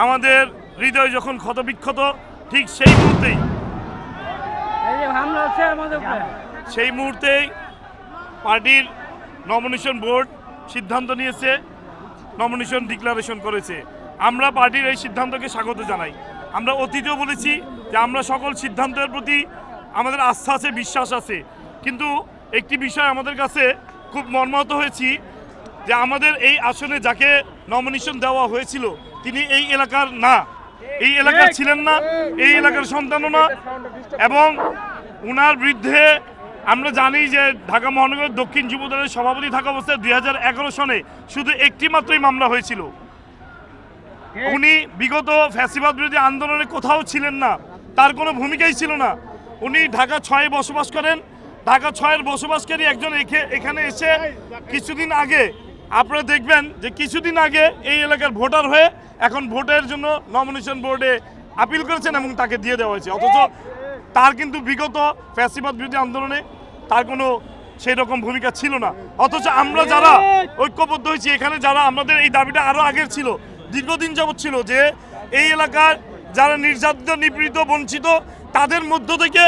আমাদের হৃদয় যখন ক্ষতবিক্ষত, ঠিক সেই মুহূর্তেই পার্টির নমিনেশন বোর্ড সিদ্ধান্ত নিয়েছে, নমিনেশন ডিক্লারেশন করেছে। আমরা পার্টির এই সিদ্ধান্তকে স্বাগত জানাই। আমরা অতীতেও বলেছি যে আমরা সকল সিদ্ধান্তের প্রতি আমাদের আস্থা আছে, বিশ্বাস আছে, কিন্তু একটি বিষয় আমাদের কাছে খুব মর্মাহত হয়েছি যে আমাদের এই আসনে যাকে নমিনেশন দেওয়া হয়েছিল তিনি এই এলাকার না, এই এলাকার ছিলেন না, এই এলাকার সন্তানও না, এবং ওনার বিরুদ্ধে আমরা জানি যে ঢাকা মহানগর দক্ষিণ যুবদলের সভাপতি থাকা অবস্থায় 2011 সনে শুধু একটি মাত্রই মামলা হয়েছিল। উনি বিগত ফ্যাসিবাদ বিরোধী আন্দোলনে কোথাও ছিলেন না, তার কোনো ভূমিকাই ছিল না। উনি ঢাকা 6-এ বসবাস করেন। ঢাকা 6-এর বসবাসকারী একজন এখানে এসে কিছুদিন আগে আপনারা দেখবেন যে কিছুদিন আগে এই এলাকার ভোটার হয়ে এখন ভোটের জন্য নমিনেশন বোর্ডে আপিল করেছেন এবং তাকে দিয়ে দেওয়া হয়েছে, অথচ তার কিন্তু বিগত ফ্যাসিবাদ বিরোধী আন্দোলনে তার কোনো সেই রকম ভূমিকা ছিল না। অথচ আমরা যারা ঐক্যবদ্ধ হয়েছি এখানে, যারা আমাদের এই দাবিটা আরও আগের ছিল, দীর্ঘদিন যাবৎ ছিল যে এই এলাকার যারা নির্যাতিত, নিপীড়িত, বঞ্চিত তাদের মধ্য থেকে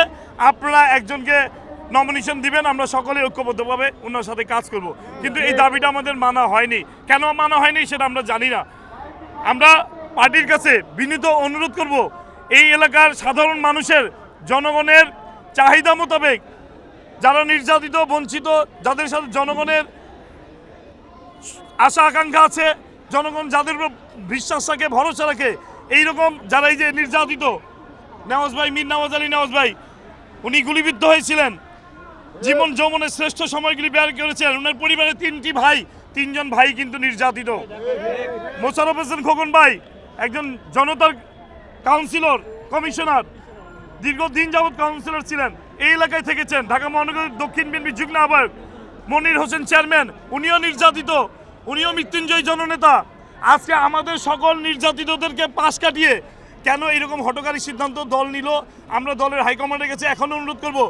আপনারা একজনকে নমিনেশন দিবেন, আমরা সকলে ঐক্যবদ্ধভাবে ওনার সাথে কাজ করব। কিন্তু এই দাবিটা আমাদের মানা হয়নি। কেন মানা হয়নি সেটা আমরা জানি না। আমরা পার্টির কাছে বিনীত অনুরোধ করব, এই এলাকার সাধারণ মানুষের, জনগণের চাহিদা মোতাবেক যারা নির্যাতিত, বঞ্চিত, যাদের সাথে জনগণের আশা আকাঙ্ক্ষা আছে, জনগণ যাদের উপর বিশ্বাস রাখে, ভরসা রাখে, এইরকম যারা এই যে নির্যাতিত, নেওয়াজ ভাই, মীর নওয়াজ আলী নেওয়াজ ভাই, উনি গুলিবিদ্ধ হয়েছিলেন, জীবন যৌবনের শ্রেষ্ঠ সময়গুলি ব্যয় করেছেন। ওনার পরিবারে 3টি ভাই, 3জন ভাই কিন্তু নির্যাতিত। মোশাররফ হোসেন খোকন ভাই একজন জনতার কাউন্সিলর, কমিশনার, দীর্ঘদিন যাবৎ কাউন্সিলর ছিলেন, এই এলাকায় থেকেছেন। ঢাকা মহানগর দক্ষিণ বিএনপি যুগ্ম আহ্বায়ক মনির হোসেন চেয়ারম্যান, উনিও নির্যাতিত, উনিও মৃত্যুঞ্জয় জননেতা। আজকে আমাদের সকল নির্যাতিতদেরকে পাশ কাটিয়ে কেন এরকম হঠকারী সিদ্ধান্ত দল নিল? আমরা দলের হাইকমান্ডের কাছে এখন অনুরোধ করব,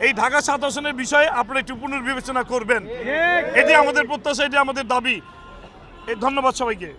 এই ঢাকা 7 আসনের বিষয়ে আপনারা একটু পুনর্বিবেচনা করবেন। এটি আমাদের প্রত্যাশা, এটি আমাদের দাবি। ধন্যবাদ সবাইকে।